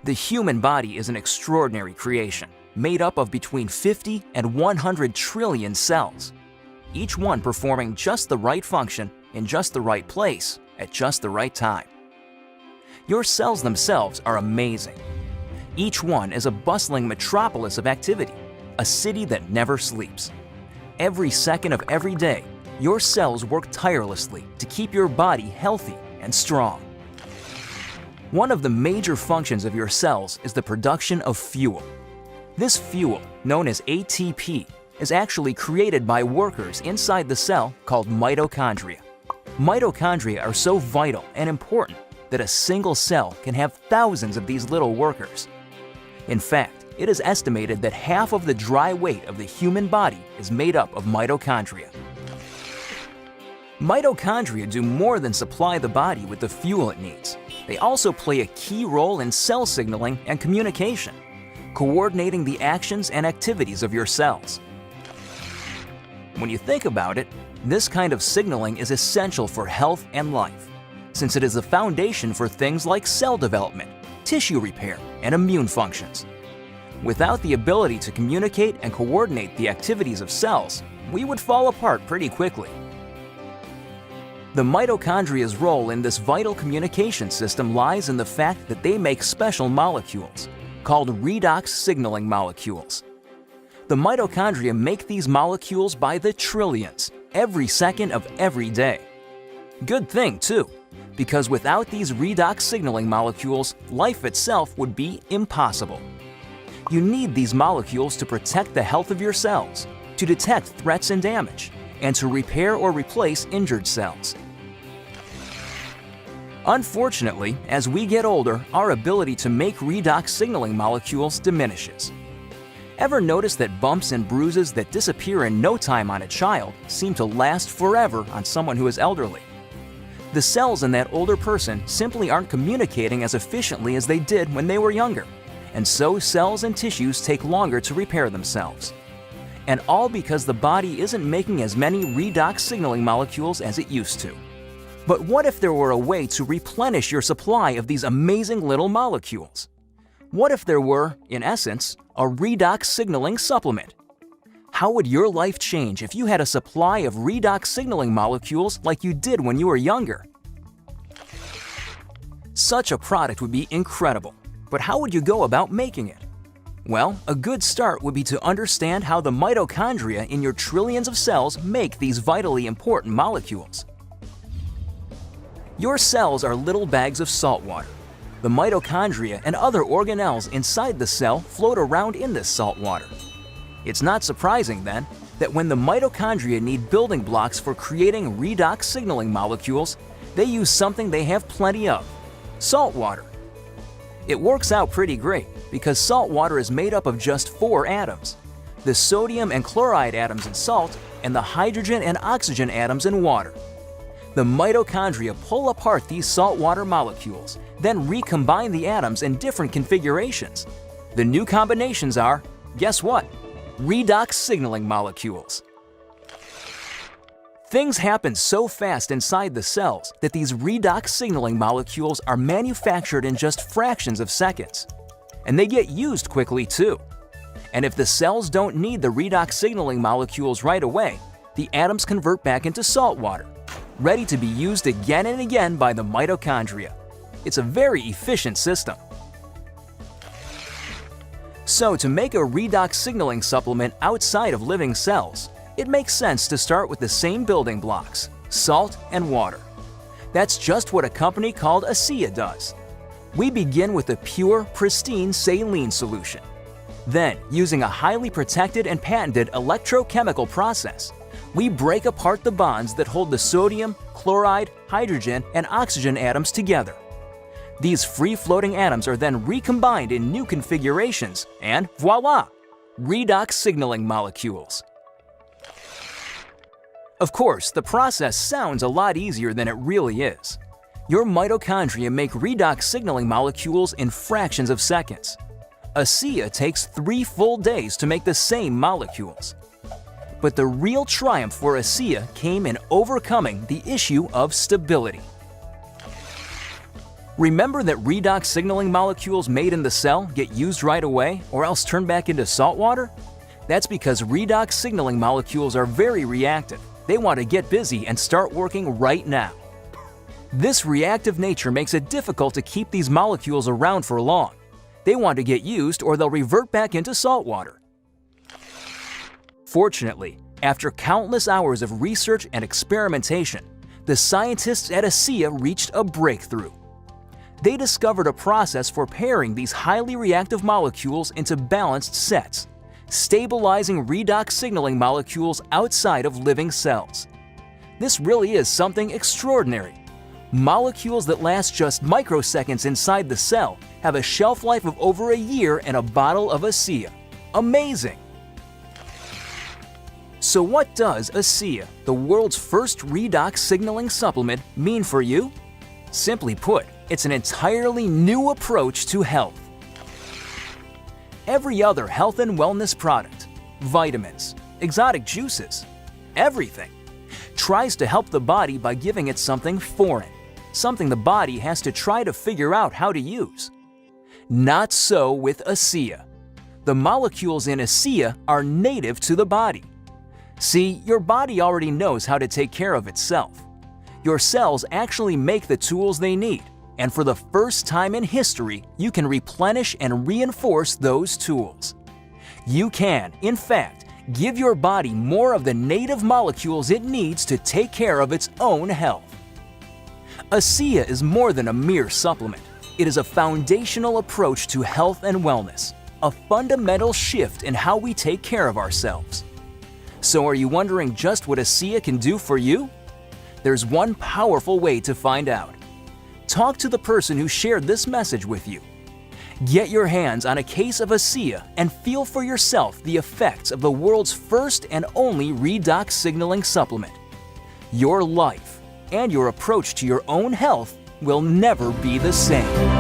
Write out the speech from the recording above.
The human body is an extraordinary creation, made up of between 50 and 100 trillion cells, each one performing just the right function in just the right place at just the right time. Your cells themselves are amazing. Each one is a bustling metropolis of activity, a city that never sleeps. Every second of every day, your cells work tirelessly to keep your body healthy and strong. One of the major functions of your cells is the production of fuel. This fuel, known as ATP, is actually created by workers inside the cell called mitochondria. Mitochondria are so vital and important that a single cell can have thousands of these little workers. In fact, it is estimated that half of the dry weight of the human body is made up of mitochondria. Mitochondria do more than supply the body with the fuel it needs. They also play a key role in cell signaling and communication, coordinating the actions and activities of your cells. When you think about it, this kind of signaling is essential for health and life, since it is the foundation for things like cell development, tissue repair, and immune functions. Without the ability to communicate and coordinate the activities of cells, we would fall apart pretty quickly. The mitochondria's role in this vital communication system lies in the fact that they make special molecules, called redox signaling molecules. The mitochondria make these molecules by the trillions, every second of every day. Good thing, too, because without these redox signaling molecules, life itself would be impossible. You need these molecules to protect the health of your cells, to detect threats and damage, and to repair or replace injured cells. Unfortunately, as we get older, our ability to make redox signaling molecules diminishes. Ever notice that bumps and bruises that disappear in no time on a child seem to last forever on someone who is elderly? The cells in that older person simply aren't communicating as efficiently as they did when they were younger, and so cells and tissues take longer to repair themselves. And all because the body isn't making as many redox signaling molecules as it used to. But what if there were a way to replenish your supply of these amazing little molecules? What if there were, in essence, a redox signaling supplement? How would your life change if you had a supply of redox signaling molecules like you did when you were younger? Such a product would be incredible, but how would you go about making it? Well, a good start would be to understand how the mitochondria in your trillions of cells make these vitally important molecules. Your cells are little bags of salt water. The mitochondria and other organelles inside the cell float around in this salt water. It's not surprising, then, that when the mitochondria need building blocks for creating redox signaling molecules, they use something they have plenty of: salt water. It works out pretty great because salt water is made up of just 4 atoms: the sodium and chloride atoms in salt and the hydrogen and oxygen atoms in water. The mitochondria pull apart these saltwater molecules, then recombine the atoms in different configurations. The new combinations are, guess what? Redox signaling molecules. Things happen so fast inside the cells that these redox signaling molecules are manufactured in just fractions of seconds. And they get used quickly too. And if the cells don't need the redox signaling molecules right away, the atoms convert back into salt water, ready to be used again and again by the mitochondria. It's a very efficient system. So to make a redox signaling supplement outside of living cells, it makes sense to start with the same building blocks: salt and water. That's just what a company called ASEA does. We begin with a pure, pristine saline solution. Then, using a highly protected and patented electrochemical process, we break apart the bonds that hold the sodium, chloride, hydrogen, and oxygen atoms together. These free-floating atoms are then recombined in new configurations, and voila! Redox signaling molecules. Of course, the process sounds a lot easier than it really is. Your mitochondria make redox signaling molecules in fractions of seconds. ASEA takes 3 full days to make the same molecules. But the real triumph for ASEA came in overcoming the issue of stability. Remember that redox signaling molecules made in the cell get used right away or else turn back into salt water? That's because redox signaling molecules are very reactive. They want to get busy and start working right now. This reactive nature makes it difficult to keep these molecules around for long. They want to get used or they'll revert back into salt water. Fortunately, after countless hours of research and experimentation, the scientists at ASEA reached a breakthrough. They discovered a process for pairing these highly reactive molecules into balanced sets, stabilizing redox signaling molecules outside of living cells. This really is something extraordinary. Molecules that last just microseconds inside the cell have a shelf life of over a year in a bottle of ASEA. Amazing! So what does ASEA, the world's first redox signaling supplement, mean for you? Simply put, it's an entirely new approach to health. Every other health and wellness product, vitamins, exotic juices, everything, tries to help the body by giving it something foreign, something the body has to try to figure out how to use. Not so with ASEA. The molecules in ASEA are native to the body. See, your body already knows how to take care of itself. Your cells actually make the tools they need, and for the first time in history, you can replenish and reinforce those tools. You can, in fact, give your body more of the native molecules it needs to take care of its own health. ASEA is more than a mere supplement. It is a foundational approach to health and wellness, a fundamental shift in how we take care of ourselves. So are you wondering just what ASEA can do for you? There's one powerful way to find out. Talk to the person who shared this message with you. Get your hands on a case of ASEA and feel for yourself the effects of the world's first and only redox signaling supplement. Your life and your approach to your own health will never be the same.